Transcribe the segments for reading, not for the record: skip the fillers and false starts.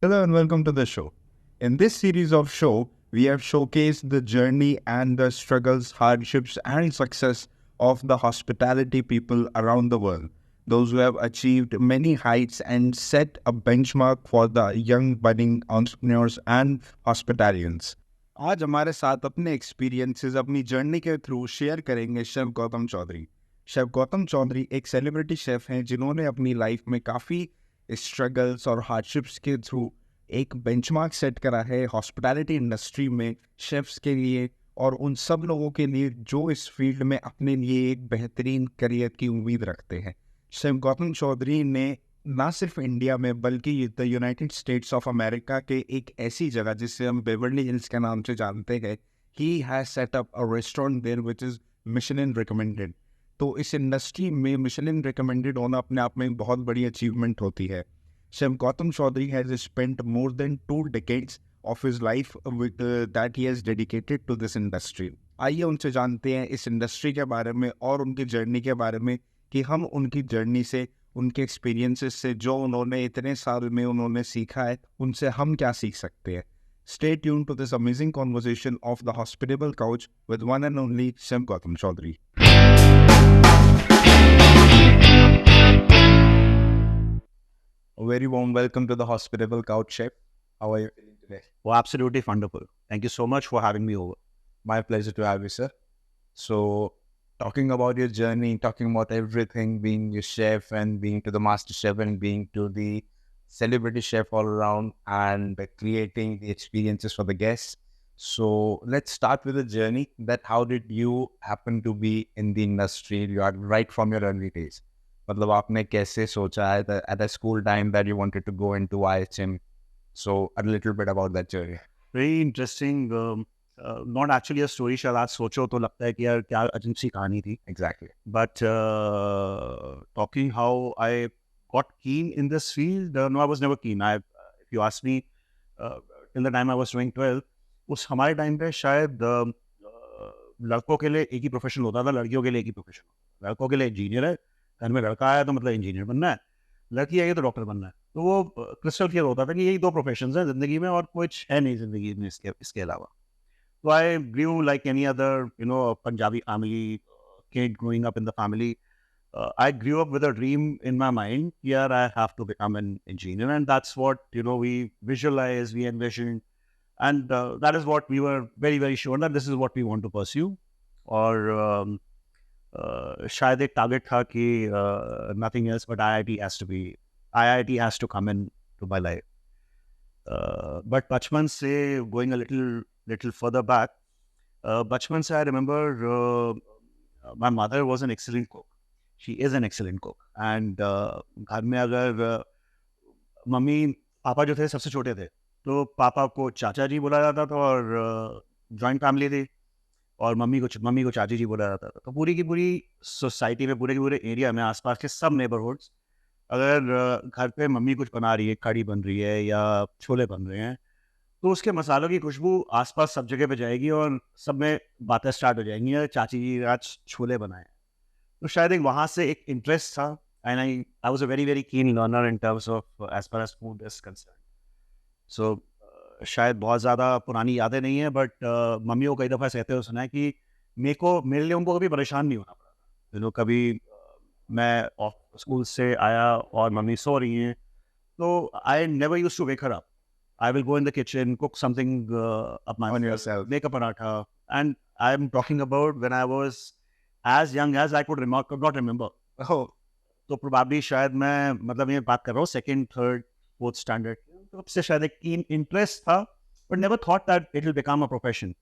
Hello and welcome to the show. In this series of show, we have showcased the journey and the struggles, hardships and success of the hospitality people around the world. Those who have achieved many heights and set a benchmark for the young budding entrepreneurs and hospitalians. आज हमारे साथ अपने experiences अपनी journey के through share करेंगे chef Gautam Chaudhary. Chef Gautam Chaudhary एक celebrity chef हैं जिन्होंने अपनी लाइफ में काफ़ी स्ट्रगल्स और हार्डशिप्स के थ्रू एक बेंचमार्क सेट करा है हॉस्पिटैलिटी इंडस्ट्री में शेफ्स के लिए और उन सब लोगों के लिए जो इस फील्ड में अपने लिए एक बेहतरीन करियर की उम्मीद रखते हैं। शेफ गौतम चौधरी ने ना सिर्फ इंडिया में बल्कि the United states of America के एक ऐसी जगह जिसे हम बेवर्ली हिल्स के नाम से जानते हैं, he has set up a restaurant there which is Michelin recommended. तो इस इंडस्ट्री में मिशेलिन रिकमेंडेड होना अपने आप में एक बहुत बड़ी अचीवमेंट होती है। Chef Gautam Chaudhary has spent more than 2 decades of his life that he has dedicated to this industry. आइए उनसे जानते हैं इस इंडस्ट्री के बारे में और उनकी जर्नी के बारे में कि हम उनकी जर्नी से, उनके एक्सपीरियंसेस से जो उन्होंने इतने साल में उन्होंने सीखा है, उनसे हम क्या सीख सकते हैं। Stay tuned to this amazing conversation of the hospitable couch with one and only Chef Gautam Chaudhry. A very warm welcome to the hospitable couch, Chef. How are you feeling today? Oh, absolutely wonderful. Thank you so much for having me over. My pleasure to have you, sir. So, talking about your journey, talking about everything, being your chef and being to the master chef and being to the celebrity chef all around and creating the experiences for the guests. So, let's start with the journey that how did you happen to be in the industry? You are right from your early days. मतलब आपने कैसे सोचा है at a school time that you wanted to go into IHM? So, a little bit about that journey. Very interesting. Not actually a story. शायद आज सोचो तो लगता है कि यार क्या अजीब सी कहानी थी. Exactly. But talking how I got keen in this field, no, I was never keen. If you ask me, till the time I was doing 12, उस हमारे टाइम पे शायद लड़कों के लिए एक ही प्रोफेशन होता था, लड़कियों के लिए एक ही प्रोफेशन होता था। लड़कों के लिए इंजीनियर है, घर में लड़का आया तो मतलब इंजीनियर बनना है, लड़की आई तो डॉक्टर बनना है। तो वो क्रिस्टल क्लियर होता था कि यही दो प्रोफेशंस हैं ज़िंदगी में और कुछ है नहीं ज़िंदगी में इसके अलावा। So I grew like any other, Punjabi family, kid growing up in the family. I grew up with a dream in my mind. Here I have to become an engineer, and that's what we visualized, we envisioned, and that is what we were very very sure that this is what we want to pursue. Or शायद एक target था कि nothing else but IIT has to come into my life. But बचपन से going a little further back, बचपन से I remember my mother was an excellent cook. She is an excellent cook. And घर में अगर mummy papa जो थे सबसे छोटे थे तो पापा को चाचा जी बोला जाता था और जॉइंट फैमिली थी और मम्मी को चाची जी बोला जाता था। तो पूरी की पूरी सोसाइटी में पूरे के पूरे एरिया में आसपास के सब नेबरहुड्स अगर घर पे मम्मी कुछ बना रही है, कढ़ी बन रही है या छोले बन रहे हैं, तो उसके मसालों की खुशबू आसपास सब जगह पे जाएगी और सब में बातें स्टार्ट हो जाएंगी, यार चाची जी आज छोले बनाए। तो शायद एक वहाँ से एक इंटरेस्ट था and I was a very very keen learner in terms of as far as food is concern. So शायद बहुत ज़्यादा पुरानी यादें नहीं है बट मम्मी को कई दफ़ा कहते हुए सुना है कि मेरे लिए उनको कभी परेशान नहीं होना पड़ा था। कभी मैं स्कूल से आया और मम्मी सो रही हैं तो I never use to wake her up. I will go in the kitchen, cook something up my On yourself. make a paratha. And I'm talking about when I was as young as I could not remember. Oh, तो probably शायद मैं मतलब ये बात कर रहा हूँ second, third, fourth standard. तो उससे शायद एक keen interest था, but never thought that it will become a profession.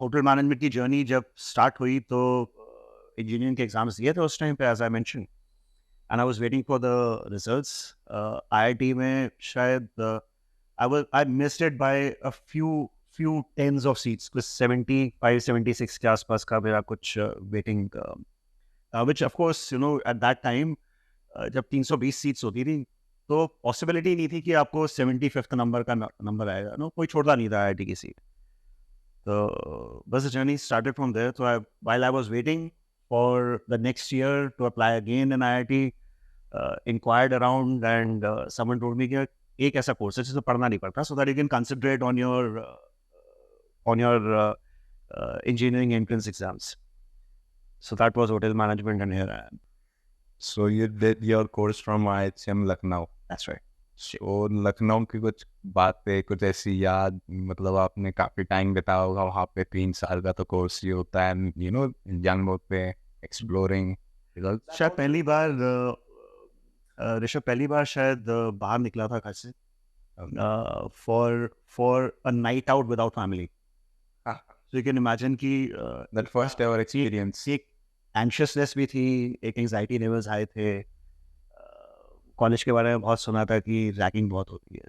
Hotel management की जर्नी जब स्टार्ट हुई तो इंजीनियरिंग के एग्जाम्स दिए थे उस टाइम पे as I mention and I was waiting for the results. IIT में शायद I missed it by a few tens of seats, कुछ 75, 76 के आसपास का मेरा कुछ waiting, which of course at that time जब 320 सीट्स होती थी तो पॉसिबिलिटी नहीं थी कि आपको 75th नंबर का नंबर आएगा, कोई छोड़ता नहीं था IIT की सीट। तो bus journey started from there. So while I was waiting for the next year to apply again in IIT, inquired around and someone told me कि एक ऐसा कोर्स है जिसमें पढ़ना नहीं पड़ता, so that you can consider it on your engineering entrance exams. So that was hotel management, and here I am. So you did your course from IHM Lucknow. That's right. So Lucknow की कुछ बातें, कुछ ऐसी याद, मतलब आपने काफी time बिताया होगा वहाँ पे, 3 साल का तो कोर्स ये होता है, यू नो, यंग होते हैं, एक्सप्लोरिंग. शायद पहली बार ऋषभ पहली बार शायद बाहर निकला था घर से for a night out without family. So you can imagine कि That first ever experience. एक anxiousness भी थी, एक anxiety levels high थे. कॉलेज के बारे में बहुत सुना था कि रैगिंग बहुत होती है,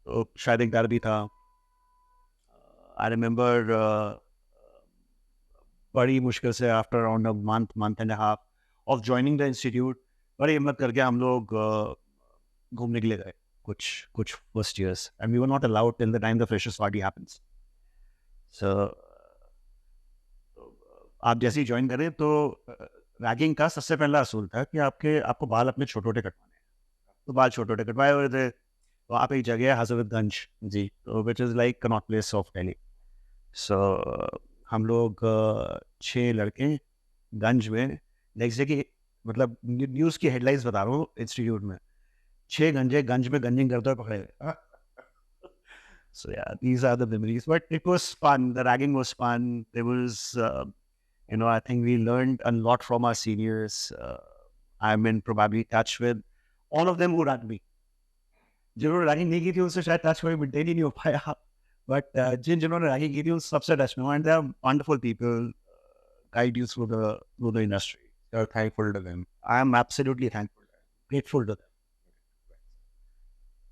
तो शायद एक डर भी था. आई रिमेम्बर बड़ी मुश्किल से after around a month and half of joining the institute, बड़ी हिम्मत करके हम लोग घूमने के लिए गए कुछ first years, and we were not allowed till the time the freshers party happens. So आप जैसे ही ज्वाइन करें तो रैगिंग का सबसे पहला असूल था कि आपको बाल अपने छोटे छोटे कटवाने हैं. तो बाल छोटे छोटे कटवाए हुए थे. तो आप एक जगह है हजरतगंज जी, तो which is like Connaught Place of Delhi. So हम लोग 6 लड़के गंज में, नेक्स्ट डे की मतलब न्यूज़ की हेडलाइंस बता रहा हूँ, इंस्टीट्यूट में 6 गंजे गंज में गंजिंग करते हुए पकड़े गए. So yeah, these are the memories. But it was fun. The ragging was fun. There was, I think we learned a lot from our seniors. I'm in probably touch with all of them who ragged me. जिन्होंने ragging नहीं की थी उनसे शायद touch कोई maintain ही नहीं हो पाया. बट जिन्होंने रैगिंग की थी उन सबसे टच में, and they are wonderful people, guide you through the industry. You're thankful to them. I am absolutely thankful, grateful to them.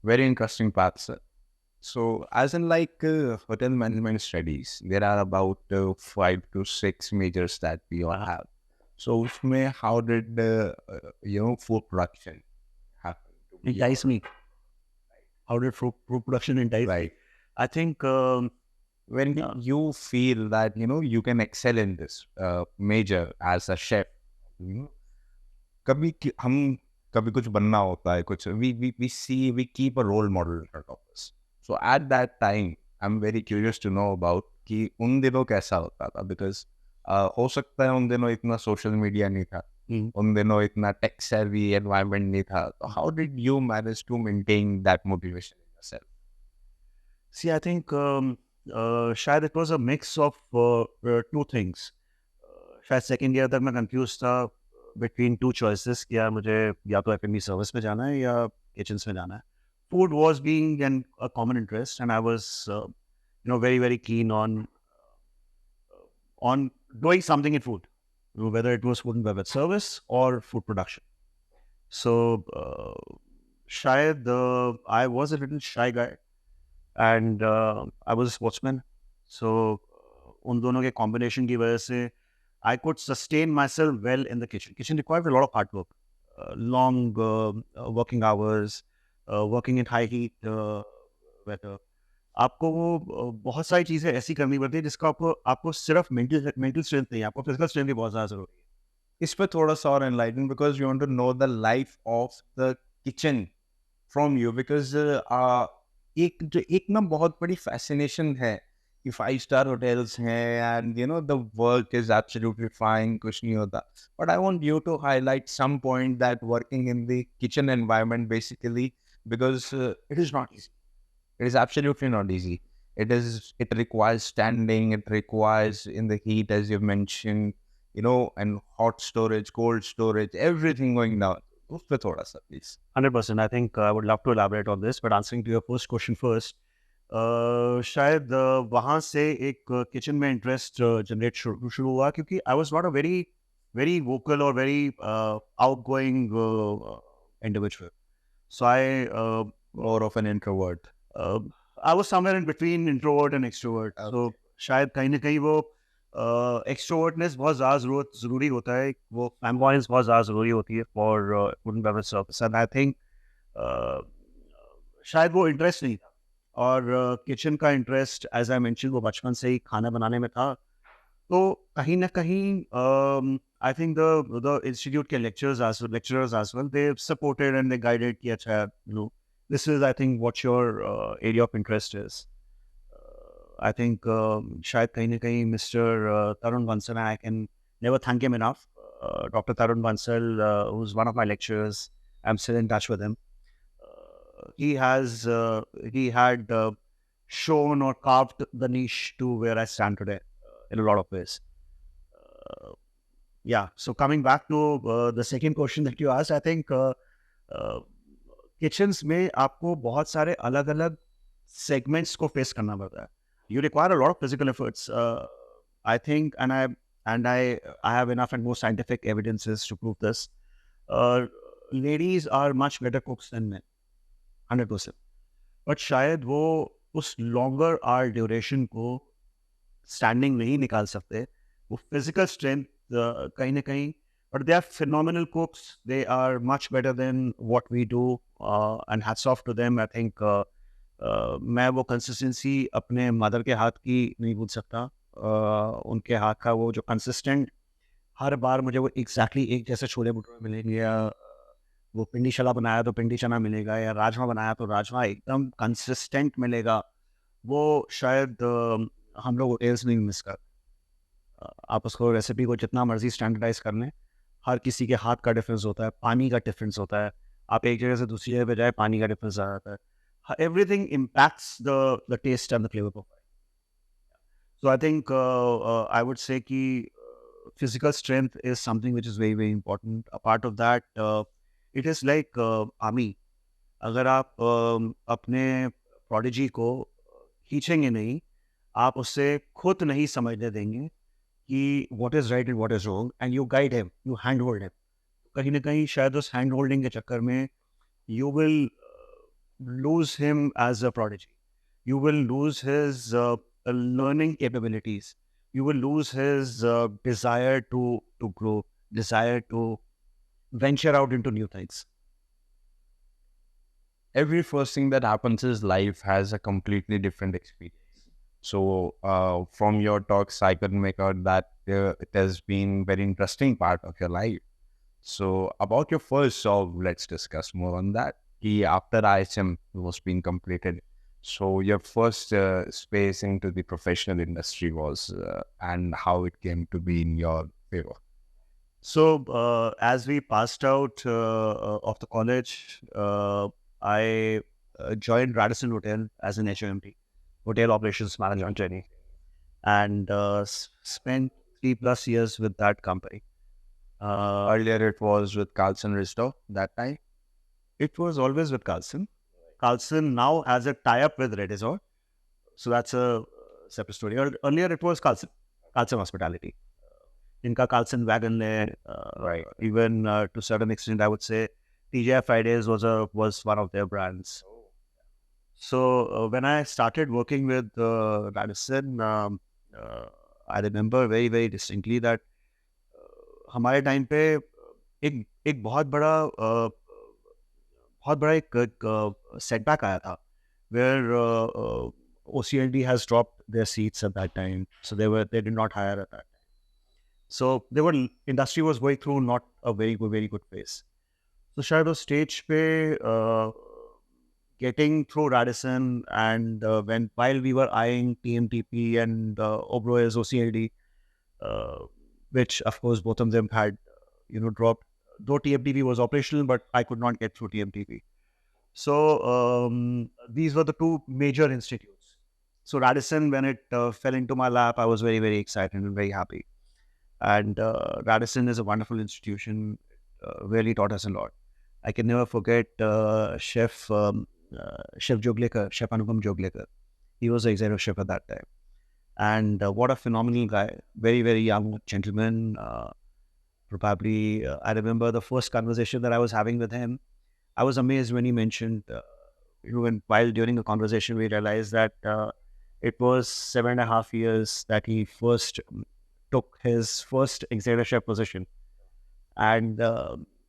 Very interesting path, sir. So, as in like hotel management studies, there are about 5 to 6 majors that we all have. So, usme how did food production happen? Entice me. How did food production entice me? Right. I think when you feel that you can excel in this major as a chef, कभी कुछ बनना होता है, कुछ we keep a role model in front of us. So at that time, I'm very curious to know about कि उन दिनों कैसा होता था, because हो सकता है उन दिनों इतना social media नहीं था, उन दिनों इतना tech savvy environment नहीं था. So how did you manage to maintain that motivation in yourself? See, I think शायद it was a mix of two things. शायद second year तक मैं confused था between two choices कि यार मुझे या तो F&B service में जाना है या kitchens में जाना है. Food was being a common interest, and I was, very, very keen on doing something in food, whether it was food and beverage service or food production. So, shayad I was a little shy guy, and I was a sportsman. So, उन दोनों के combination की वजह से I could sustain myself well in the kitchen. Kitchen required a lot of hard work, long working hours. Working in high heat weather. आपको वो बहुत सारी चीज़ें ऐसी करनी पड़ती है जिसका आपको सिर्फ मेंटल स्ट्रेंथ नहीं है, आपको फिजिकल स्ट्रेंथ भी बहुत ज़्यादा ज़रूरी है. इस पर थोड़ा सा और enlighten, because you want to know the life of the kitchen from you, because एक ना बहुत बड़ी फैसिनेशन है कि 5-star hotels हैं and the work is absolutely fine, कुछ नहीं होता. But I want you to highlight some point that working in the kitchen environment basically, because it is not easy. It is absolutely not easy. It requires standing, it requires in the heat, as you mentioned, and hot storage, cold storage, everything going down. उस पे थोड़ा सा please. 100%. I think I would love to elaborate on this, but answering to your first question first, शायद वहाँ से एक kitchen में interest generate शुरू हुआ क्योंकि I was not a very vocal और very outgoing individual. So more of an introvert. I was somewhere in between introvert and extrovert. Okay. So शायद कहीं ना कहीं वो extrovertness बहुत ज़्यादा ज़रूरी होता है, वो flamboyance बहुत ज़्यादा ज़रूरी होती है for food and beverage service. And I think शायद वो इंटरेस्ट नहीं था, और किचन का इंटरेस्ट एज आई मेंशन वो बचपन से ही खाना बनाने में था. So kahin na kahin, I think the institute ke lecturers as well, they supported and they guided ki acha, this is, I think, what your area of interest is. I think shayad kahin na kahin Mr. Tarun Bansal, I can never thank him enough. Dr. Tarun Bansal, who's one of my lecturers, I'm still in touch with him. He had shown or carved the niche to where I stand today in a lot of ways. Yeah. So coming back to the second question that you asked, I think kitchens में आपको बहुत सारे अलग-अलग segments को face करना पड़ता है. You require a lot of physical efforts. I think, and I have enough and more scientific evidences to prove this. Ladies are much better cooks than men, 100%. But शायद वो उस longer hour duration को standing नहीं निकाल सकते. वो physical strength कहीं ना कहीं, but they are phenomenal cooks. They are much better than what we do, and hats off to them. I think मैं वो consistency अपने mother के हाथ की नहीं भूल सकता. उनके हाथ का वो जो consistent, हर बार मुझे वो exactly एक जैसे छोले भटूरे मिलेंगे, या वो पिंडी चला बनाया तो पिंडी चना मिलेगा, या राजमा बनाया तो राजमा एकदम consistent मिलेगा. वो शायद हम लोग होटल्स में मिस कर. आप उसको रेसिपी को जितना मर्जी स्टैंडर्डाइज कर लें, हर किसी के हाथ का डिफरेंस होता है, पानी का डिफरेंस होता है. आप एक जगह से दूसरी जगह पे जाए, पानी का डिफरेंस आ जाता है. Everything impacts the taste and the flavor profile. So I think I would say कि physical strength is something which is very, very important. A part of that, it is like army. अगर आप अपने prodigy को खींचेंगे नहीं, आप उससे खुद नहीं समझने देंगे कि what is right and what is wrong, and you guide him, you handhold him. कहीं ना कहीं शायद उस hand holding के चक्कर में you will lose him as a prodigy. You will lose his learning capabilities. You will lose his desire to grow, desire to venture out into new things. Every first thing that happens is life has a completely different experience. So from your talks, I could make out that it has been very interesting part of your life. So about your first job, let's discuss more on that. After ISM was being completed, so your first space into the professional industry was, and how it came to be in your favor. So as we passed out of the college, I joined Radisson Hotel as an HOMT, Hotel Operations Management Journey, and spent 3+ years with that company. Earlier it was with Carlson Risto that time. It was always with Carlson. Carlson now has a tie-up with Redisor, so that's a separate story. Earlier it was Carlson Hospitality. Inka Carlson Wagon, Right. Even to certain extent, I would say TGI Fridays was one of their brands. So when I started working with Radisson, I remember very, very distinctly that हमारे time पे एक बहुत बड़ा एक setback आया था, where OCLD has dropped their seats at that time, so they did not hire at that time. So industry was going through not a very good phase. So शायद उस stage पे getting through Radisson, and while we were eyeing TMTP and Oberoi's OCLD, which of course both of them had dropped. Though TMTP was operational, but I could not get through TMTP. So these were the two major institutes. So Radisson, when it fell into my lap, I was very, very excited and very happy. And Radisson is a wonderful institution. Really taught us a lot. I can never forget Chef Joglekar, Chef Anupam Joglekar. He was the executive chef at that time. And what a phenomenal guy. Very, very young gentleman. Probably, I remember the first conversation that I was having with him. I was amazed when he mentioned, while during the conversation, we realized that it was 7.5 years that he first took his first executive chef position. And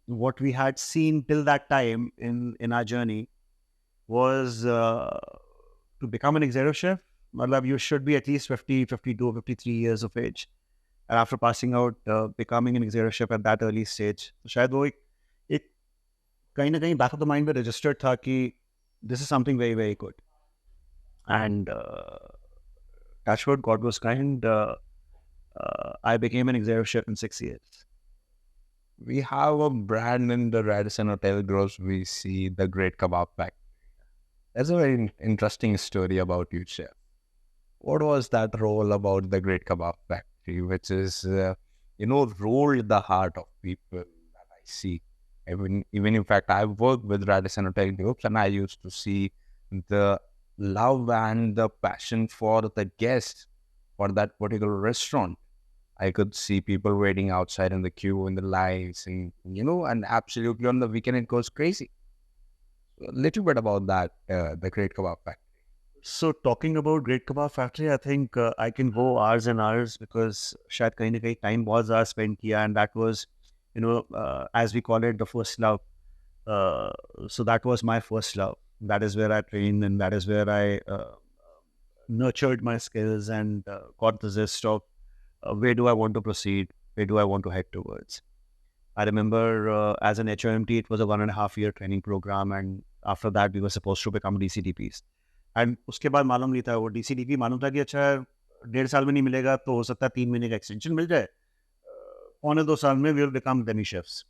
what we had seen till that time in our journey was to become an executive chef, you should be at least 50, 52, 53 years of age. and after passing out, becoming an executive at that early stage. So शायद वो एक कहीं ना कहीं back of the mind में registered था कि this is something very, very good. And touchwood, God was kind. I became an executive in 6 years. We have a brand in the Radisson Hotel Groves. We see the Great Kebab Factory. That's a very interesting story about you, chef. What was that role about the Great Kebab Factory, which is, rolled the heart of people that I see? Even in fact, I've worked with Radisson Hotel Groups, and I used to see the love and the passion for the guests for that particular restaurant. I could see people waiting outside in the queue, in the lines, and absolutely on the weekend it goes crazy. A little bit about that, the Great Kebab Factory. So talking about Great Kebab Factory, I think I can go hours and hours because शायद कहीं ना कहीं time was spent किया, and that was, as we call it, the first love. So that was my first love. That is where I trained, and that is where I nurtured my skills and got the zest of where do I want to proceed, where do I want to head towards. I remember as an HOMT, it was a 1.5-year training program, and after that, we were supposed to become DCDPs. And उसके बाद मालूम नहीं था वो DCDP मालूम था कि अच्छा 1.5 साल में नहीं मिलेगा तो हो सकता है 3 महीने का एक्सटेंशन मिल जाए, 1.25 साल में we will become demi chefs.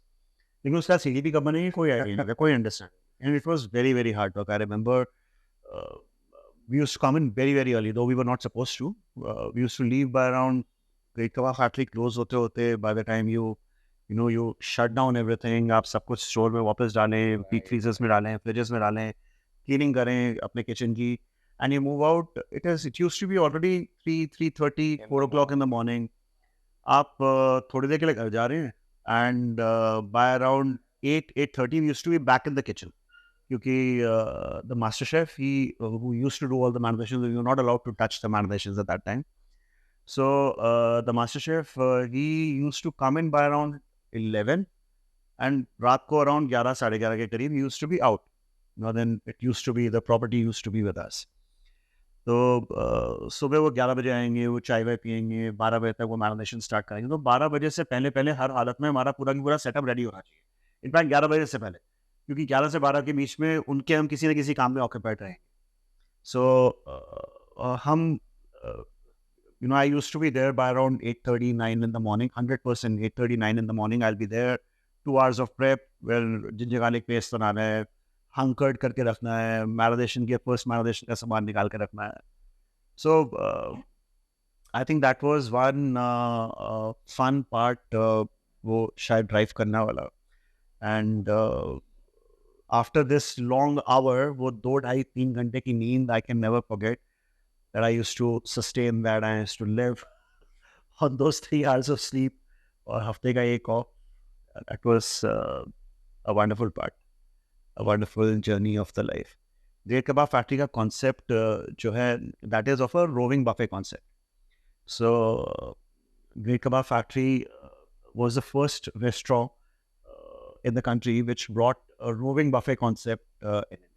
लेकिन उसका CDP कब बनेगी कोई आइडिया नहीं था, कोई understand. And it was very, very hard work. I remember we used to come in very, very early, though we were not supposed to. We used to leave by around Great Kebab Factory close होते by the time you shut down everything, आप सब कुछ store में वापस डालें, deep freezers में डालें, freezes में डालें, क्लीनिंग करें अपने किचन की, and you move out. It used to be already 3:30, 4 o'clock in the morning. आप थोड़ी देर के लिए घर जा रहे हैं, and by around 8:30 we used to be back in the kitchen. Because the master chef, who used to do all the manipulations, we were not allowed to touch the manipulations at that time. So the master chef, he used to come in by around 11, and रात को around 11, 11:30 के करीब he used to be out. Then it used to be, the property used to be with us. तो सुबह वो 11 बजे आएंगे, वो चाय वाय पियेंगे, 12 बजे तक वो मैरिनेशन स्टार्ट करेंगे. तो 12 बजे से पहले हर हालत में हमारा पूरा की पूरा सेटअप रेडी होना चाहिए. इनफैक्ट 11 बजे से पहले, क्योंकि 11 से 12 के बीच में उनके हम किसी न किसी काम में ऑक्यूपाइड रहेंगे. सो हम I used to be there by around 8:30, 9 in the morning, 100%, 8:30, 9 in the morning, I'll be there. 2 hours of prep, ginger paste बनाना है, हंकर्ड करके रखना है, मैरिनेशन के फर्स्ट मैरिनेशन का सामान निकाल के रखना है. So I think that was one fun part वो शायद ड्राइव करना वाला. And after this long hour, वो 2-2.5-3 घंटे की नींद, I can never forget that I used to sustain that. I used to live on those 3 hours of sleep और हफ्ते का एक off. That was a wonderful part, a wonderful journey of the life. Great Kebab Factory का concept जो है, that is of a roving buffet concept. So Great Kebab Factory was the first restaurant in the country which brought a roving buffet concept in India.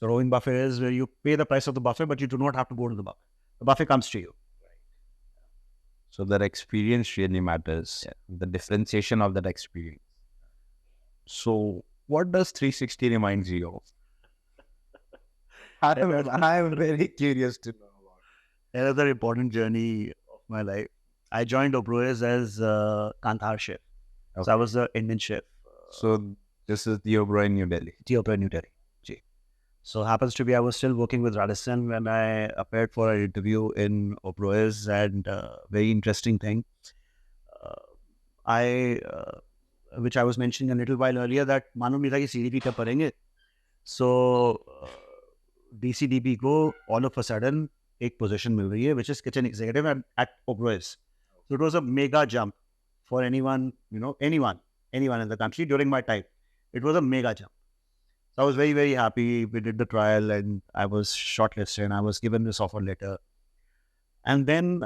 So roving buffet is where you pay the price of the buffet, but you do not have to go to the buffet. The buffet comes to you. So that experience really matters. Yeah. The differentiation of that experience. So what does 360 reminds you of? I am very curious to know about it. Another important journey of my life. I joined Oberoi as Kandahar chef. Okay. So I was the Indian chef. So this is the Oberoi New Delhi. Oberoi New Delhi. So happens to be I was still working with Radisson when I appeared for an interview in Oberoi, and very interesting thing. Which I was mentioning a little while earlier, that मालूम नहीं था कि CDP कब पढ़ेंगे. So DCDP को all of a sudden एक position मिल रही है, which is kitchen executive at Oberoi. So it was a mega jump for anyone in the country during my time. It was a mega jump. So I was very, very happy. We did the trial and I was shortlisted and I was given this offer letter. And then,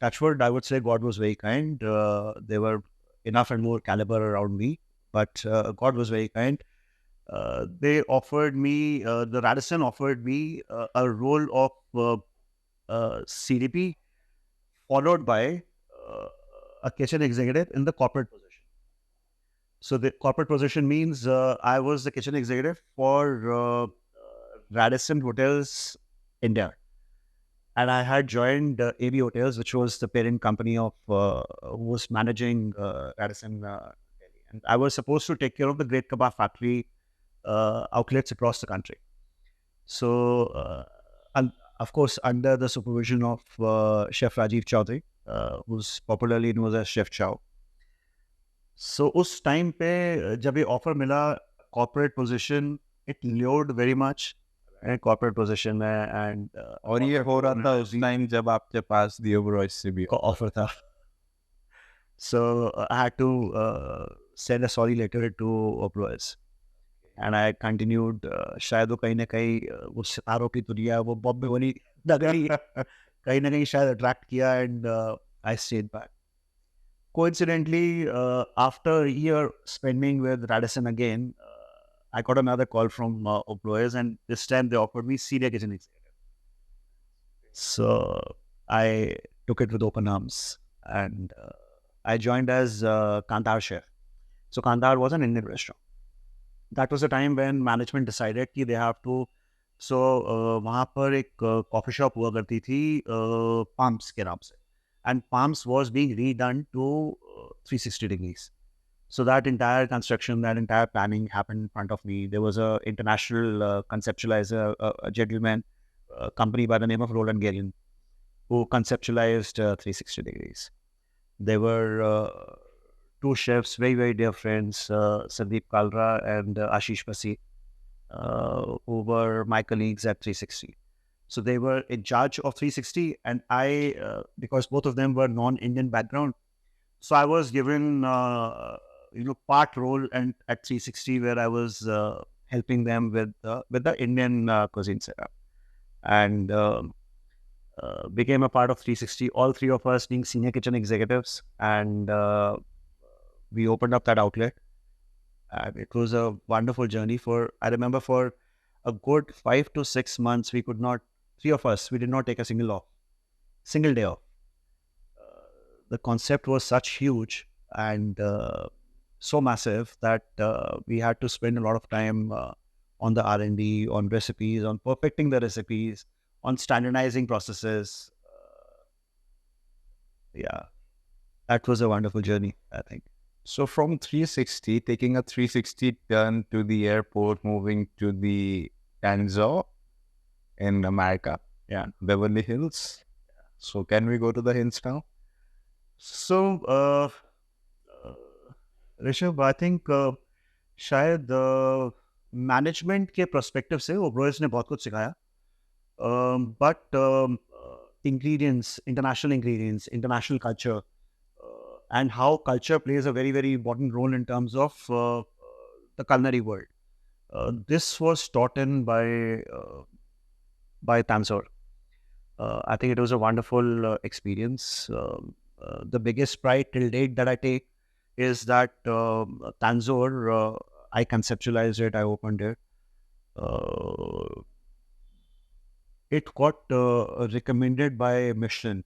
touchwood, I would say God was very kind. There were enough and more caliber around me, but God was very kind. They offered me, the Radisson offered me a role of CDP followed by a kitchen executive in the corporate position. So the corporate position means I was the kitchen executive for Radisson Hotels India. And I had joined AB Hotels, which was the parent company of who was managing Radisson Delhi. And I was supposed to take care of the Great Kebab factory outlets across the country. So, and of course, under the supervision of Chef Rajiv Chaudhry, who's popularly known as Chef Chow. So, उस time पे जब ये offer मिला corporate position, it lured very much. corporate position में and और ये हो रहा था उस टाइम जब आपके पास the Oberoi से भी offer था. So I had to send a sorry letter to Oberoi. And I continued. शायद वो कहीं ना कहीं वो सितारों की दुनिया वो बॉम्बे वाली नगरी कहीं ना कहीं शायद attract किया and I stayed back. Coincidentally, after a year spending with Radisson again, I got another call from employers, and this time they offered me senior kitchen executive. So I took it with open arms, and I joined as Kandahar chef. So Kandahar was an Indian restaurant. That was the time when management decided that they have to. So वहाँ पर एक coffee shop हुआ करती थी Palms के नाम से, and Palms was being redone to 360 degrees. So that entire construction, that entire planning happened in front of me. There was a international conceptualizer, a gentleman, company by the name of Roland Garros, who conceptualized 360 degrees. There were two chefs, very, very dear friends, Sandeep Kalra and Ashish Pasi, who were my colleagues at 360. So they were in charge of 360, and I, because both of them were non-Indian background, so I was given part role and at 360 where I was helping them with the Indian cuisine setup, and became a part of 360. All three of us being senior kitchen executives, and we opened up that outlet, and it was a wonderful journey. I remember for a good 5 to 6 months, we did not take a single day off. The concept was such huge and so massive that we had to spend a lot of time on the R&D, on recipes, on perfecting the recipes, on standardizing processes. Yeah, that was a wonderful journey, I think. So from 360, taking a 360 turn to the airport, moving to the Tanzo in America, Beverly Hills. So can we go to the hints now? So, Rishabh, I think शायद management के perspective से ओब्रॉयज ने बहुत कुछ सिखाया, but international culture, and how culture plays a very, very important role in terms of the culinary world. This was taught in by Tanzor. I think it was a wonderful experience. The biggest pride till date that I take is that Tanzor, I conceptualized it, I opened it. It got recommended by Michelin.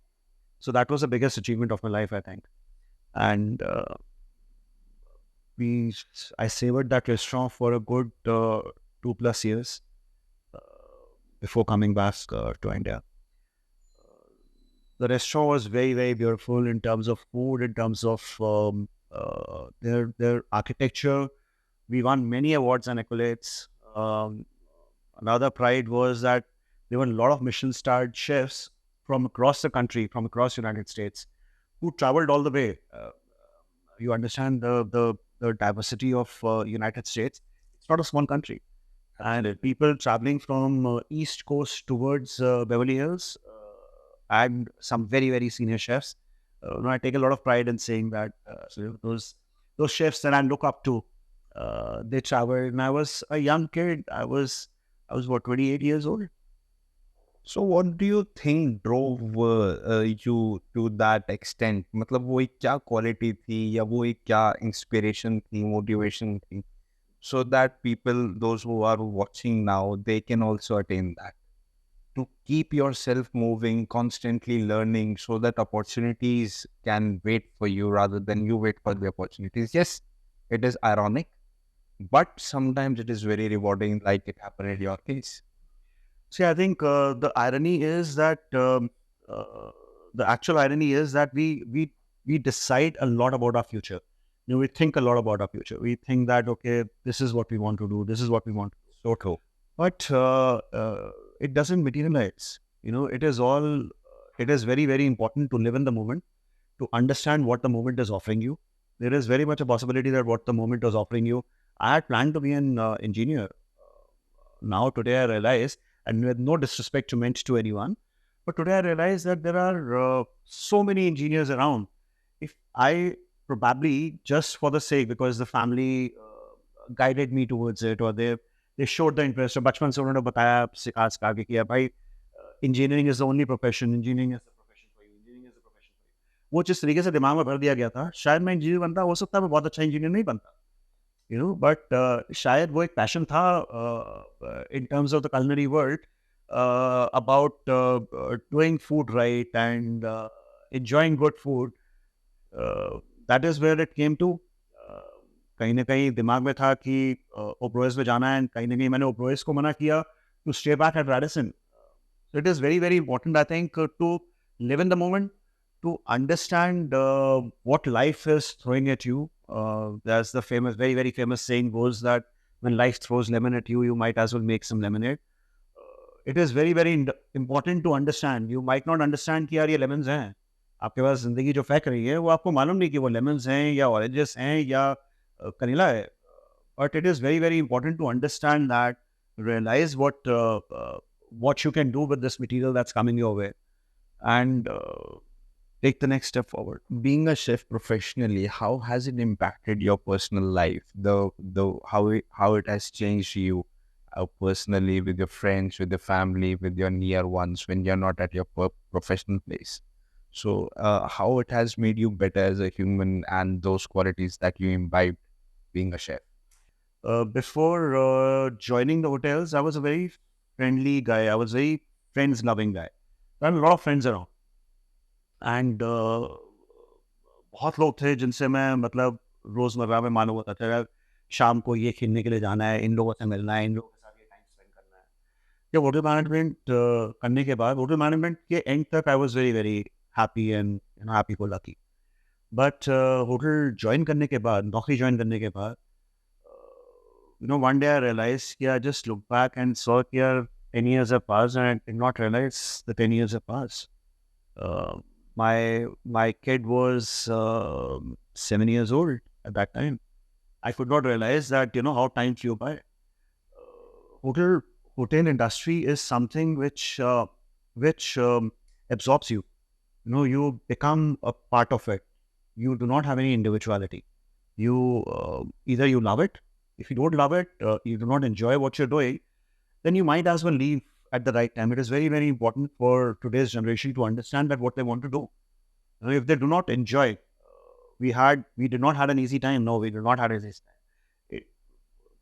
So that was the biggest achievement of my life, I think. And I savored that restaurant for a good 2+ years before coming back to India. The restaurant was very, very beautiful in terms of food, in terms of their architecture. We won many awards and accolades. Another pride was that there were a lot of Michelin-starred chefs from across the country, from across the United States, who traveled all the way. You understand the diversity of United States. It's not a small country. And people traveling from East Coast towards Beverly Hills, and some very, very senior chefs. I take a lot of pride in saying that those chefs that I look up to, they traveled. And I was a young kid. I was what, 28 years old. So what do you think drove you to that extent? मतलब वो एक क्या quality थी या वो एक क्या inspiration थी, motivation थी, so that people, those who are watching now, they can also attain that? to keep yourself moving, constantly learning, so that opportunities can wait for you rather than you wait for the opportunities. Yes, it is ironic, but sometimes it is very rewarding, like it happened in your case. See, I think the irony is that the actual irony is that we decide a lot about our future. We think a lot about our future. We think that, okay, this is what we want to do. This is what we want to do. So true. But it doesn't materialize. It is all. It is very, very important to live in the moment, to understand what the moment is offering you. There is very much a possibility that what the moment was offering you. I had planned to be an engineer. Now today I realize, and with no disrespect meant to anyone, but today I realize that there are so many engineers around. If I probably just for the sake, because the family guided me towards it, or they showed the interest, or बचपन से उन्होंने बताया सिखा के किया भाई engineering is the only profession, engineering is the profession for you, engineering is the profession for you. वो जिस तरीके से दिमाग में भर दिया गया था, शायद मैं इंजीनियर बनता, हो सकता है मैं बहुत अच्छा इंजीनियर नहीं बनता, but शायद वो एक पैशन था in terms of the culinary world about doing food right and enjoying good food. That is where it came to. कहीं ना कहीं दिमाग में था कि ओब्रोइस में जाना है, कहीं ना कहीं मैंने ओब्रोइस को मना किया to stay back at Radisson. So it is very, very important, I think, to live in the moment, to understand what life is throwing at you. There's the famous, very, very famous saying goes that when life throws lemon at you, you might as well make some lemonade. It is very, very important to understand. You might not understand कि यार ये lemons हैं. आपके पास जिंदगी जो फेंक रही है वो आपको मालूम नहीं कि वो lemons हैं या oranges हैं या कनीला है. But it is very, very important to understand that, realize what you can do with this material that's coming your way, and take the next step forward. Being a chef professionally, how has it impacted your personal life? How it has changed you personally, with your friends, with your family, with your near ones when you're not at your professional place. So how it has made you better as a human and those qualities that you imbibed being a chef? Before joining the hotels, I was a very friendly guy. I was a very friends-loving guy. I had a lot of friends around. And बहुत लोग थे जिनसे मैं मतलब रोजमर्रा में मालूम होता था शाम को ये खेलने के लिए जाना है, इन लोगों से मिलना है, इन लोगों के साथ ये टाइम स्पेंड करना है. जब होटल मैनेजमेंट करने के बाद, होटल मैनेजमेंट के एंड तक I was very very happy and happy go lucky. But hotel join करने के बाद, नौकरी ज्वाइन करने के बाद, one day I realized, I just looked back and saw that 10 years have passed, and I did not realize the 10 years have passed. My kid was 7 years old at that time. I could not realize that, how time flew by. Hotel industry is something which absorbs you. You become a part of it. You do not have any individuality. You either you love it. If you don't love it, you do not enjoy what you're doing, then you might as well leave at the right time. It is very, very important for today's generation to understand that what they want to do. If they do not enjoy, we did not have an easy time. No, we did not have an easy time.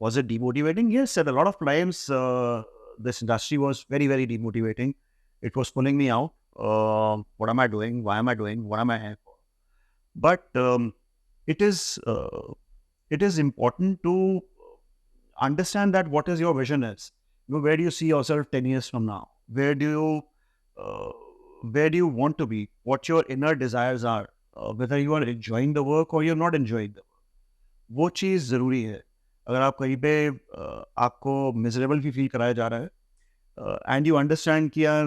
Was it demotivating? Yes, at a lot of times, this industry was very, very demotivating. It was pulling me out. What am I doing? Why am I doing? What am I here for? But it is important to understand that what is your vision is. Where do you see yourself 10 years from now? Where do you want to be? What your inner desires are? Whether you are enjoying the work or you're not enjoying the work. वो चीज़ ज़रूरी है. अगर आप कहीं पे आपको miserable भी feel कराया जा रहा है एंड यू अंडरस्टैंड कि यार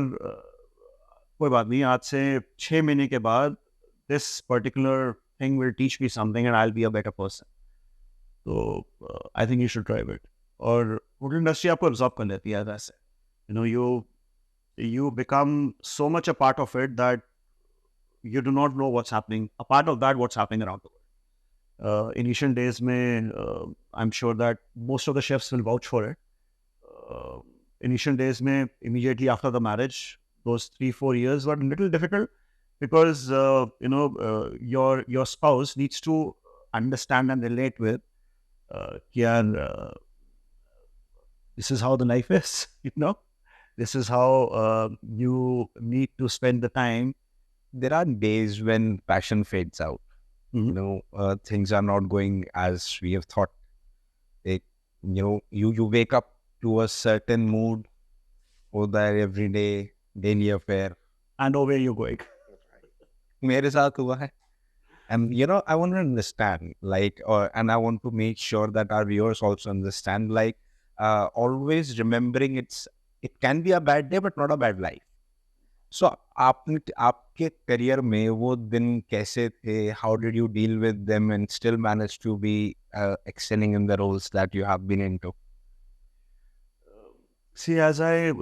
कोई बात नहीं, आज से 6 महीने के बाद this particular thing will teach me something and I will be a better person. तो I think you should try it. और होटल इंडस्ट्री आपको एब्जॉर्ब कर लेती है वैसे. You become so much a part of it that you do not know what's happening. A part of that, what's happening around the world. Initial days, I'm sure that most of the chefs will vouch for it. Initial days, immediately after the marriage, those 3-4 years were a little difficult because your spouse needs to understand and relate with. This is how the life is, This is how you need to spend the time. There are days when passion fades out. Things are not going as we have thought. It, you wake up to a certain mood, go there every day, daily affair. I know where you're going. मेरे साथ हुआ है. And I want to understand, and I want to make sure that our viewers also understand, always remembering it can be a bad day, but not a bad life. So, आपके career में वो दिन कैसे थे? How did you deal with them and still manage to be excelling in the roles that you have been into? See, as I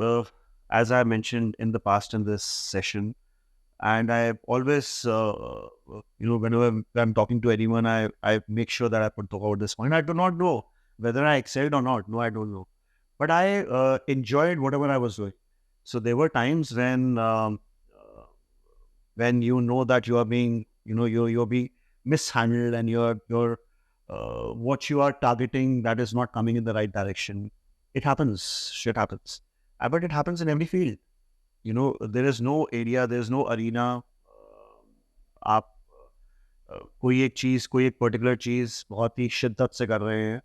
mentioned in the past in this session, and I always, whenever I'm talking to anyone, I make sure that I put forward this point. I do not know whether I excelled or not. No, I don't know. But I enjoyed whatever I was doing. So there were times when you know that you are being, you're being mishandled, and you're what you are targeting that is not coming in the right direction. It happens. Shit happens. But it happens in every field. There is no area, there is no arena. आप कोई एक particular चीज़ बहुत ही शिद्दत से कर रहे हैं,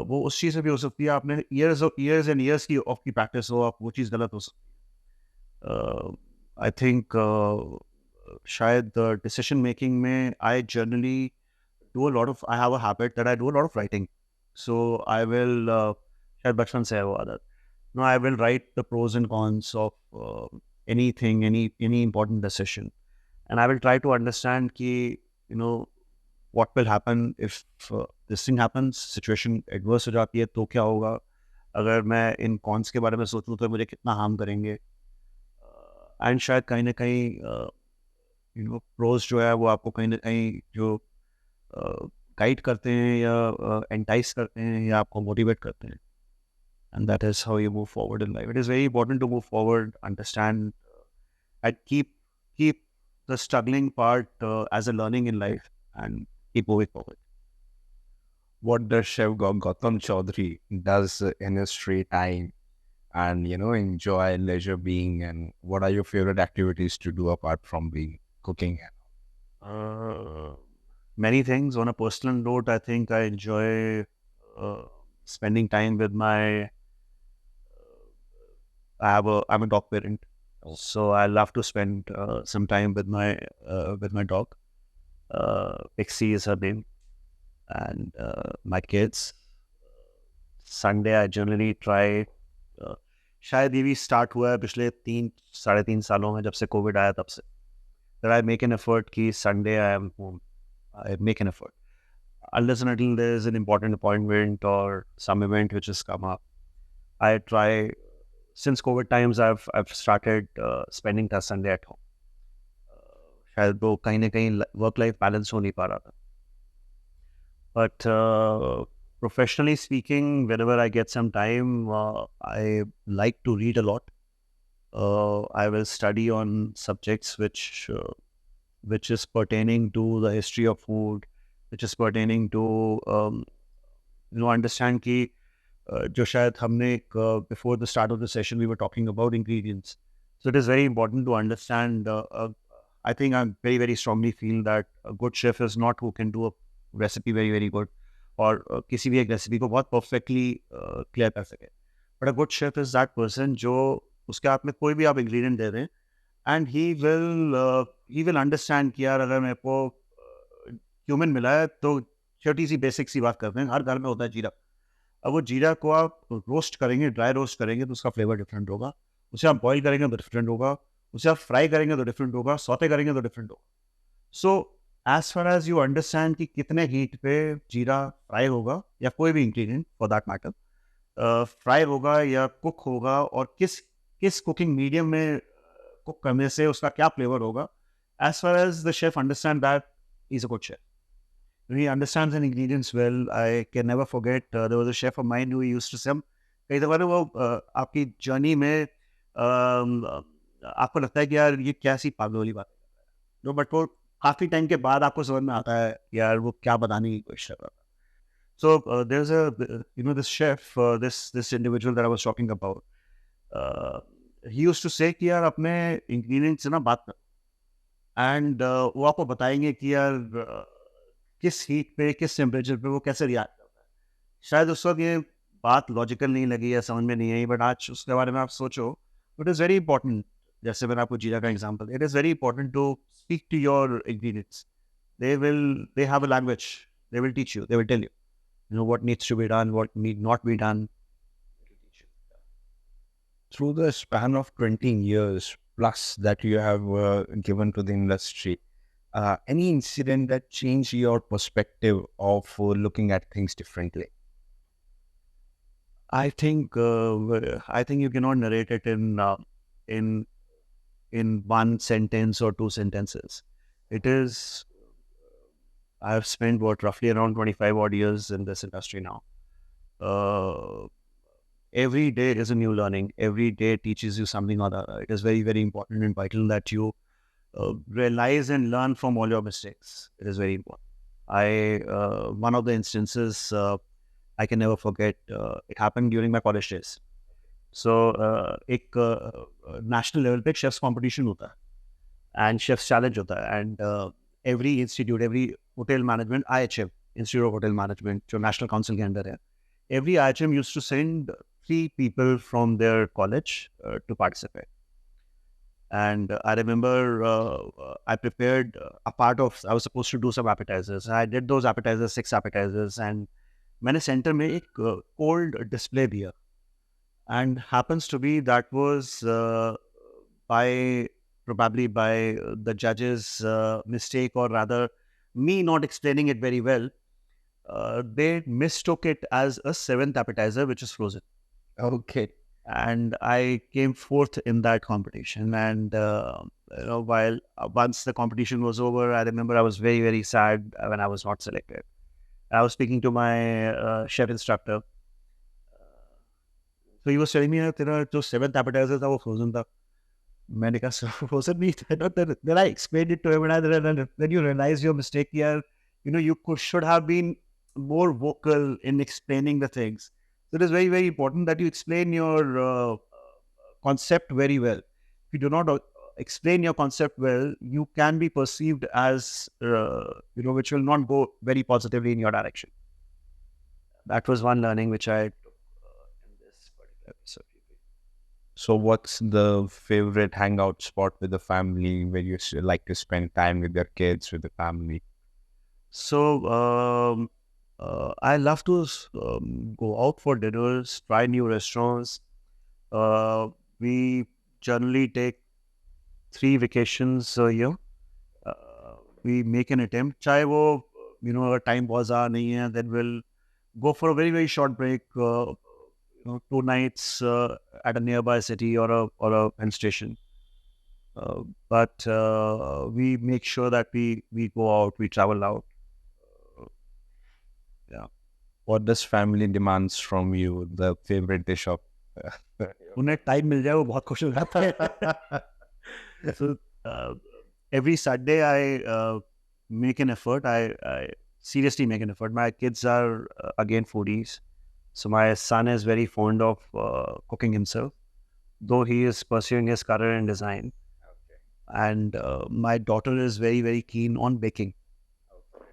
वो उस चीज़ में भी हो सकती है. आपने years and years की प्रैक्टिस हो, आप वो चीज़ गलत हो सकती है. आई थिंक शायद डिसीजन मेकिंग में I generally I have a habit that I do a lot of writing. So I will शायद बचपन से है वो आदत. No, I will write the pros and cons of anything, any important decision, and I will try to understand कि what will happen if this thing happens. Situation adverse हो जाती है तो क्या होगा? अगर मैं इन cons के बारे में सोचूं तो मुझे कितना harm करेंगे? And शायद कहीं ना कहीं pros जो है वो आपको कहीं ना कहीं जो guide करते हैं या entice करते हैं या आपको motivate करते हैं. And that is how you move forward in life. It is very important to move forward, understand, and keep the struggling part as a learning in life, and keep moving forward. What does Chef Gautam Chaudhry does in his free time and, enjoy leisure being, and what are your favorite activities to do apart from being cooking? Many things. On a personal note, I think I enjoy spending time with I'm a dog parent, so I love to spend some time with my dog. Pixie is her name, and my kids. Sunday I generally try. शायद ये भी start हुआ है पिछले 3-3.5 सालों में, जब से COVID आया तब से, that I make an effort कि Sunday I am home. I make an effort. Unless and until there is an important appointment or some event which has come up, I try. Since COVID times, I've started spending that Sunday at home. शायद वो कहीं ना कहीं work life balance हो नहीं पा रहा था. But professionally speaking, whenever I get some time, I like to read a lot. I will study on subjects which is pertaining to the history of food, which is pertaining to understand कि जो शायद हमने before the start of the session we were talking about ingredients. So it is very important to understand. I think I very, very strongly feel that a good chef is not who can do a recipe very, very good, or किसी भी एक recipe को बहुत perfectly clear कर सके. But a good chef is that person जो उसके हाथ में कोई भी आप ingredient दे दें, and he will understand कि यार अगर मेरे को cumin मिला है तो छोटी सी basic सी बात करते हैं, हर घर में होता है जीरा. अब वो जीरा को आप रोस्ट करेंगे, ड्राई रोस्ट करेंगे तो उसका फ्लेवर डिफरेंट होगा. उसे आप बॉईल करेंगे तो डिफरेंट होगा. उसे आप फ्राई करेंगे तो डिफरेंट होगा. सौते करेंगे तो डिफरेंट होगा. So as far as you understand कि कितने हीट पे जीरा फ्राई होगा, या कोई भी ingredient for that matter fry होगा या कुक होगा, और किस कुकिंग मीडियम में कुक करने से उसका क्या फ्लेवर होगा. As far as the chef understand that, is a good chef. He understands the ingredients well. I can never forget, there was a chef of mine who used to say, कई दफ़ा ना वो आपकी journey में आपको लगता है कि यार ये कैसी पागल वाली बात है, बट वो काफ़ी टाइम के बाद आपको समझ में आता है यार वो क्या बताने की कोशिश कर रहा था. So there's this chef, this individual that I was talking about. He used to say कि यार अपने इंग्रेडिएंट्स से ना बात कर, एंड वो आपको बताएंगे कि यार किस हीट पे, किस टेम्परेचर पे वो कैसे रिएक्ट करता है. शायद उस वक्त ये बात लॉजिकल नहीं लगी या समझ में नहीं आई, बट आज उसके बारे में आप सोचो, इट इज़ वेरी इंपॉर्टेंट. जैसे मैंने आपको जीरा का example, it is very important to speak to your ingredients. They have a language. They will teach you. They will tell you, what needs to be done, what need not be done. Through the span of 20 years plus that you have given to the industry, any incident that changed your perspective of looking at things differently? I think you cannot narrate it in one sentence or two sentences. It is. I have spent roughly around 25 odd years in this industry now. Every day is a new learning. Every day teaches you something or other. It is very, very important and vital that you realize and learn from all your mistakes. It is very important. One of the instances I can never forget. It happened during my college days. So एक national level पे chefs competition होता है and chefs challenge होता है, and every institute, every hotel management, IHM, Institute of Hotel Management, जो national council के अंदर है, every IHM used to send 3 people from their college to participate. And I remember I prepared I was supposed to do some appetizers. I did those appetizers, 6 appetizers, and मैंने center में एक cold display दिया. And happens to be that was probably by the judge's mistake, or rather me not explaining it very well. They mistook it as a 7th appetizer, which is frozen. Okay. And I came fourth in that competition. And while once the competition was over, I remember I was very, very sad when I was not selected. I was speaking to my chef instructor. So he was telling me that the 7th appetizer was frozen. मैंने कहा frozen नहीं था. Then I explained it to him, and then you realize your mistake here. You should have been more vocal in explaining the things. So it is very, very important that you explain your concept very well. If you do not explain your concept well, you can be perceived as, which will not go very positively in your direction. That was one learning which I took in this particular episode. So what's the favorite hangout spot with the family where you like to spend time with your kids, with the family? So I love to go out for dinners, try new restaurants. We generally take 3 vacations a year. We make an attempt. चाहे वो, अगर time बहुत ज़्यादा नहीं है, then we'll go for a very, very short break. 2 nights at a nearby city or a hill station. But we make sure that we go out, we travel out. Yeah. What does family demands from you? The favorite dish of उन्हें time मिल जाए वो बहुत खुश हो जाता है. So every Saturday I make an effort. I seriously make an effort. My kids are again foodies. So my son is very fond of cooking himself, though he is pursuing his career in design. Okay. And my daughter is very, very keen on baking. Okay.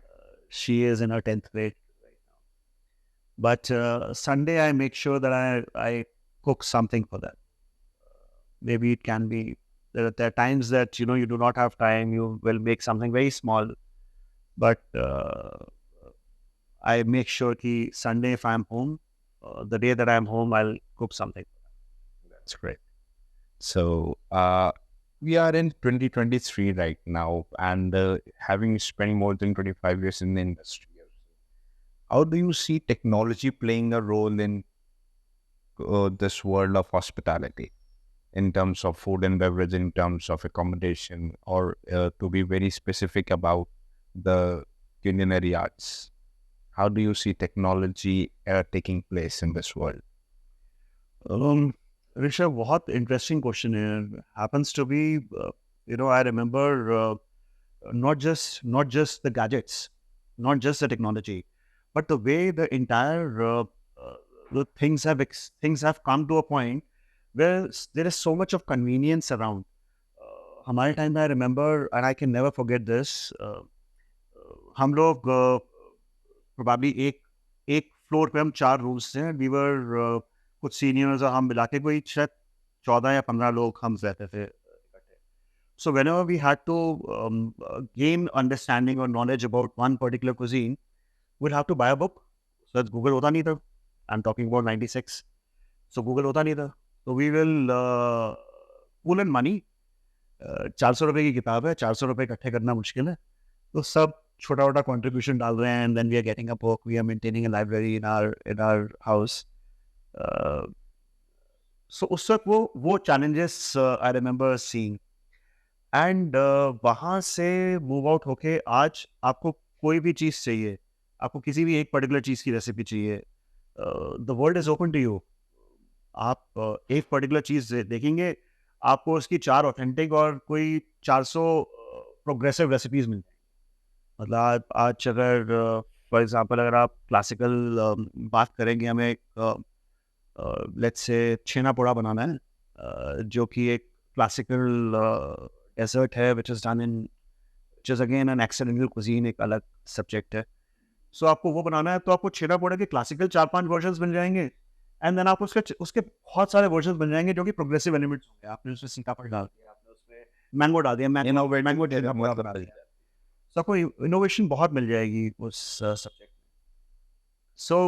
She is in her 10th grade right now. But Sunday I make sure that I cook something for them. Maybe it can be, there are times that, you do not have time, you will make something very small. But I make sure that Sunday if I'm home, the day that I'm home, I'll cook something. That's great. So we are in 2023 right now, and having spent more than 25 years in the industry, how do you see technology playing a role in this world of hospitality, in terms of food and beverage, in terms of accommodation, or to be very specific about the culinary arts? How do you see technology taking place in this world? Rishabh, बहुत interesting question here. Happens to be, I remember not just the gadgets, not just the technology, but the way the entire the things have come to a point where there is so much of convenience around. हमारे time में I remember and I can never forget this. हम लोग probably एक floor पे हम 4 rooms थे. We were कुछ seniors और हम मिला के कोई शायद 14 या 15 लोग हम रहते थे. So whenever we had to gain understanding or knowledge about one particular cuisine, we'd have to buy a book. So that's Google hota nahi tha. I'm talking about 96. So Google hota nahi tha. So we will pull in money. 400 रुपए की किताब है, 400 रुपए इकट्ठे करना मुश्किल है. तो सब छोटा-छोटा contribution डाल रहे हैं, and then we are getting a book. We are maintaining a library in our house. So उस वक्त वो challenges I remember seeing. And वहाँ से मूव आउट होके आज आपको कोई भी चीज़ चाहिए, आपको किसी भी एक पर्टिकुलर चीज़ की रेसिपी चाहिए, the world is open to you. आप एक पर्टिकुलर चीज़ देखेंगे, आपको उसकी 4 ऑथेंटिक और कोई 400 प्रोग्रेसिव रेसिपीज़ मिलती हैं. मतलब आज अगर फॉर एग्जांपल अगर आप क्लासिकल बात करेंगे, हमें एक लेट्स से छेना पोड़ा बनाना है, जो कि एक क्लासिकल डेजर्ट है, which is again an accidental cuisine, एक अलग सब्जेक्ट है. सो आपको वो बनाना है, तो आपको छेना पोड़ा के क्लासिकल 4-5 वर्जन्स बन जाएंगे, एंड देन आपको उसके बहुत सारे वर्जन्स बन जाएंगे जो कि प्रोग्रेसिव एलिमेंट्स होंगे. आपने उसमें सीताफल डाल दिया, आपने उसमें मैंगो डाल दिया, मैंगो डाल दिया, सो आपको इनोवेशन बहुत मिल जाएगी उस सब्जेक्ट में. So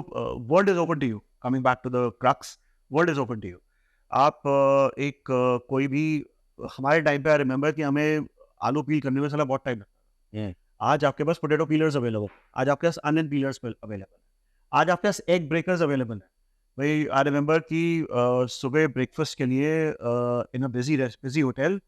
world is open to you. Coming back to the crux, world is open to you. आप कोई भी हमारे टाइम पे आई रिमेंबर कि हमें आलू पील करने में साला बहुत टाइम लगता है. आज आपके पास पोटैटो पीलर्स अवेलेबल, आज आपके पास अनियन पीलर्स अवेलेबल है, आज आपके पास एग ब्रेकर्स अवेलेबल है. भाई आई रिमेंबर कि सुबह ब्रेकफास्ट के लिए इन अ बिजी होटल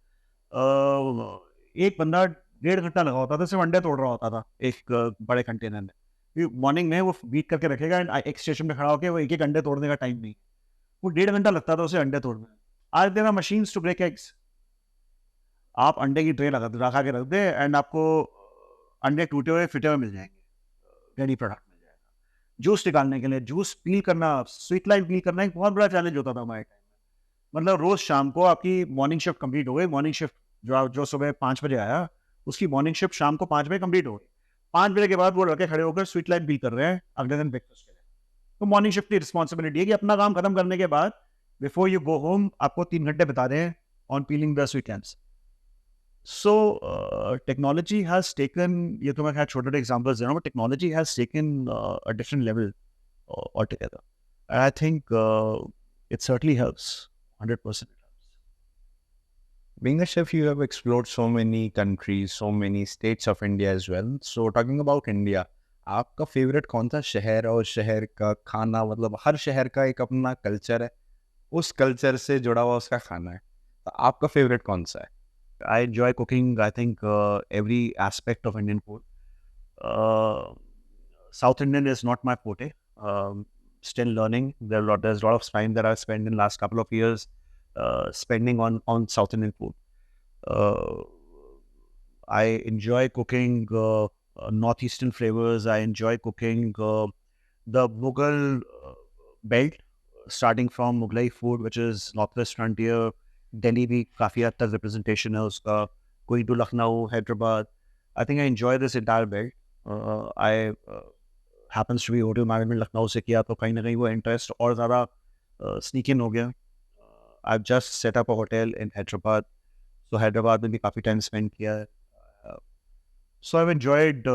एक बंदा 1.5 घंटा लगा होता था, सिर्फ अंडे तोड़ रहा होता था एक बड़े कंटेनर में. मॉर्निंग में वो बीट करके रखेगा, एंड एक स्टेशन पे खड़ा होकर वो एक अंडे तोड़ने का टाइम नहीं, वो 1.5 घंटा लगता था उसे अंडे तोड़ने. आज there are machines to break eggs. आप अंडे की ट्रे रखा के रख दे, एंड आपको अंडे टूटे हुए फिटे हुए मिल जाएंगे, रेडी प्रोडक्ट मिल जाएगा. जूस निकालने के लिए जूस पील करना, स्वीट लाइम पील करना एक बहुत बड़ा चैलेंज होता था हमारे टाइम में. मतलब रोज शाम को आपकी मॉर्निंग शिफ्ट कंप्लीट हो गई. मॉर्निंग शिफ्ट जो सुबह 5 बजे आया, उसकी मॉर्निंग शिफ्ट शाम को 5 बजे कंप्लीट हो गई. 5 बजे के बाद वो लड़के खड़े होकर स्वीट लाइम पील कर रहे हैं अगले दिन ब्रेकफास्ट के लिए. तो मॉर्निंग शिफ्ट की रिस्पॉन्सिबिलिटी है कि अपना काम खत्म करने के बाद बिफोर यू गो होम आपको 3 घंटे बता दें on piling the sweet lamps. So technology has taken, ये तो मैं खैर छोटे एग्जांपल्स दे रहा हूँ, but technology has taken a different level altogether. And I think it certainly helps. 100% it helps. Being a chef, you have explored so many countries, so many states of India as well. So talking about India, आपका favourite कौन सा शहर और शहर का खाना? मतलब हर शहर का एक अपना कल्चर है, उस कल्चर से जुड़ा हुआ उसका खाना है. तो आपका फेवरेट कौन सा है? I enjoy cooking, I think, every aspect of Indian food. South Indian is not my forte. Still learning. There's a lot of time that I've spent in the last couple of years spending on South Indian food. I enjoy cooking northeastern flavors. I enjoy cooking the Mughal belt, starting from Mughlai food, which is northwest frontier. Delhi भी काफ़ी हद तक representation है उसका. Going to Lucknow, Hyderabad. I think I enjoy this entire belt. I happens to be hotel management Lucknow से किया, तो कहीं ना कहीं वो इंटरेस्ट और ज़्यादा स्नीक इन हो गया. I just set up a hotel in Hyderabad, तो हैदराबाद में भी काफ़ी टाइम स्पेंड किया है. So I enjoyed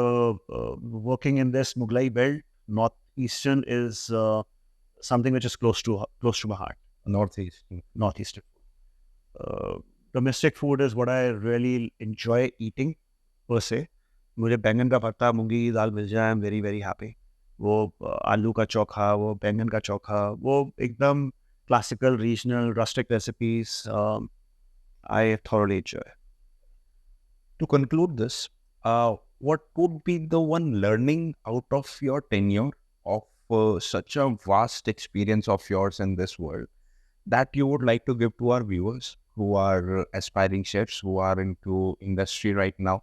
working in this Mughlai belt. North eastern is something which is close to my heart. North eastern domestic food is what I really enjoy eating per se. मुझे बैंगन का भरता, मूंगी की दाल मिल जाए, I'm very very happy. वो आलू का चोखा, वो बैंगन का चोखा, वो एकदम classical, regional, rustic recipes. I thoroughly enjoy. To conclude this, what would be the one learning out of your tenure of such a vast experience of yours in this world that you would like to give to our viewers who are aspiring chefs, who are into industry right now?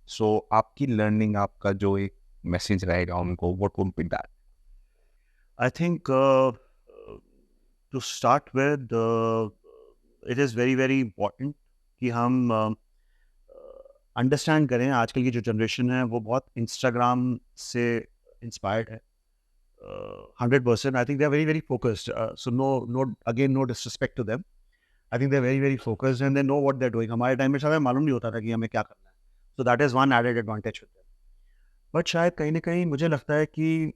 So आपकी learning, आपका जो एक message रहेगा उनको, what would be that? I think to start with, it is very very important कि हम understand करें आजकल की जो जनरेशन है वो बहुत इंस्टाग्राम से इंस्पायर्ड है 100%. I think they are very very focused. So no disrespect to them. I think they are very very focused and they know what they're doing. हमारे टाइम में शायद मालूम नहीं होता था कि हमें क्या करना है. So that is one added advantage with them. But शायद कहीं ना कहीं मुझे लगता है कि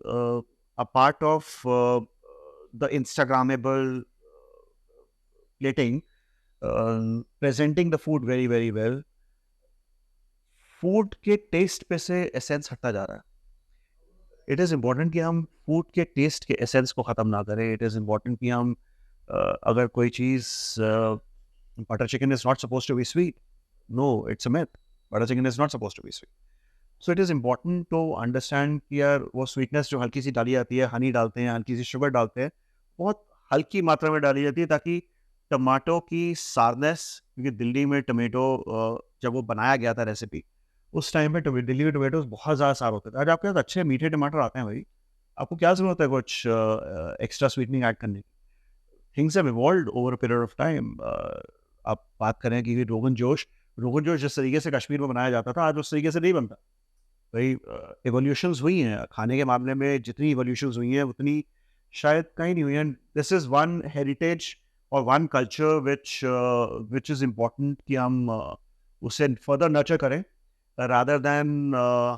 a part of the Instagrammable plating, presenting the food very very well, food के टेस्ट पे से एसेंस हटता जा रहा है. इट इज़ इम्पॉर्टेंट कि हम फूड के टेस्ट के एसेंस को ख़त्म ना करें. इट इज़ इम्पॉर्टेंट कि हम अगर कोई चीज़ butter chicken is not suppose to be sweet. No, it's a myth. Butter chicken is not suppose to be sweet. So it is important to understand कि यार वो स्वीटनेस जो हल्की सी डाली जाती है, हनी डालते हैं, हल्की सी शुगर डालते हैं, बहुत हल्की मात्रा में डाली जाती है ताकि टमाटो की सारनेस, क्योंकि दिल्ली में टमेटो जब वो बनाया गया था रेसिपी, उस टाइम पे दिल्ली में टोमेटोज बहुत ज़्यादा सार होते थे. आज आपके पास अच्छे मीठे टमाटर आते हैं भाई, आपको क्या ज़रूरत है कुछ एक्स्ट्रा स्वीटनिंग ऐड करने की. Things have evolved over a period of time. आप बात करें कि रोगन जोश जिस तरीके से कश्मीर में बनाया जाता था, आज उस तरीके से नहीं बनता भाई. एवोल्यूशंस हुई हैं खाने के मामले में, जितनी एवोल्यूशंस हुई हैं उतनी शायद कहीं नहीं हुई हैं. दिस इज़ वन हेरिटेज और one culture which is important कि हम उसे फर्दर नर्चर करें, rather than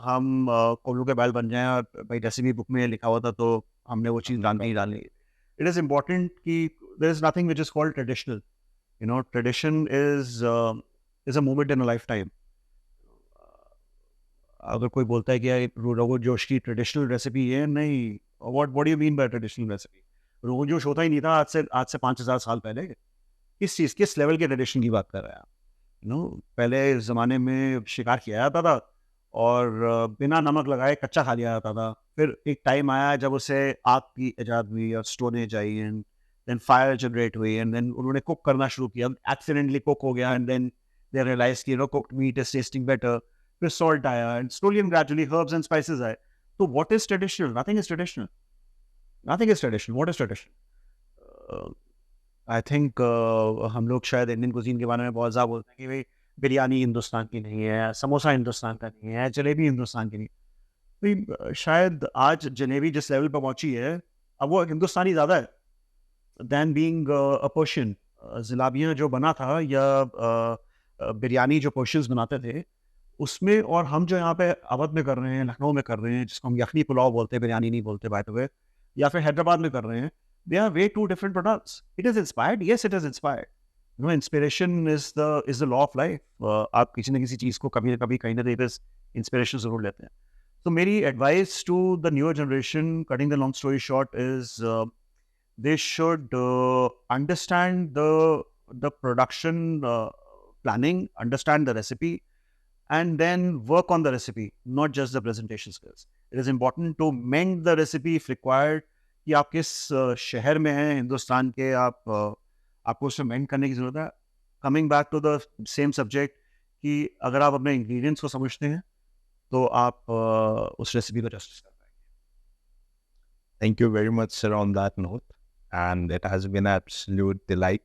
हम कोल्लू के बैल बन जाएं और भाई रेसिपी बुक में लिखा हुआ था तो हमने वो चीज़ डालनी. It is important कि there is nothing which is called traditional. You know, tradition is a moment in a lifetime. अगर कोई बोलता है कि यार रोगन जोश की ट्रेडिशनल रेसिपी है, नहीं. what do you mean by traditional recipe? Rogan josh होता ही नहीं था आज से 5000 साल पहले. किस लेवल के ट्रेडिशन की बात कर रहे हैं आप? पहले ज़माने में शिकार किया जाता था और बिना नमक लगाए कच्चा खा लिया जाता था. फिर एक टाइम आया जब उसे आग की इजाद हुई और स्टोनेज आई एंड देन फायर जनरेट हुई एंड देन उन्होंने कुक करना शुरू किया. एक्सीडेंटली कुक हो गया एंड देन दे रियलाइज कि cooked meat is tasting better. फिर सॉल्ट आया and slowly and gradually herbs and spices आए. तो what is traditional? Nothing is traditional. What is traditional? I think हम लोग शायद इंडियन कुजीन के बारे में बहुत ज़्यादा बोलते हैं कि भाई बिरयानी हिंदुस्तान की नहीं है, समोसा हिंदुस्तान का नहीं है, जलेबी हिंदुस्तान की नहीं. भाई शायद आज जलेबी जिस लेवल पर पहुंची है, अब वो हिंदुस्तानी ज़्यादा है दैन बीइंग अ पर्शियन. जलेबियाँ जो बना था या बिरयानी जो पर्शियंस बनाते थे उसमें, और हम जो यहाँ पे अवध में कर रहे हैं, लखनऊ में कर रहे हैं, जिसको हम यखनी पुलाव बोलते हैं, बिरयानी नहीं बोलते बाय द वे, या फिर हैदराबाद में कर रहे हैं, they are way two different products. It is inspired. Yes, it is inspired. Inspiration is the law of life. आप किसी न किसी चीज़ को कभी ना कभी कहीं ना कहीं पे इंस्पिरेशन ज़रूर लेते हैं. तो मेरी advice to the newer generation, cutting the long story short, is they should understand the production planning, understand the recipe, and then work on the recipe, not just the presentation skills. It is important to mend the recipe if required. कि आप किस शहर में हैं हिंदुस्तान के, आपको उसमें मेंट करने की ज़रूरत है. Coming back to the same subject कि अगर आप अपने इंग्रेडिएंट्स को समझते हैं तो आप उस रेसिपी को जस्टिस कर पाएंगे. Thank you very much, sir, on that note. And it has been an absolute delight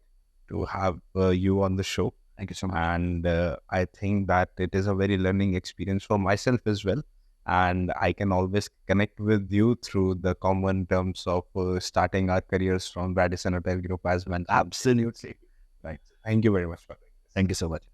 to have you on the show. Thank you so much. And I think that it is a very learning experience for myself as well. And I can always connect with you through the common terms of starting our careers from Radisson Hotel Group as well. Absolutely. Right. Thank you very much for that. Thank you so much.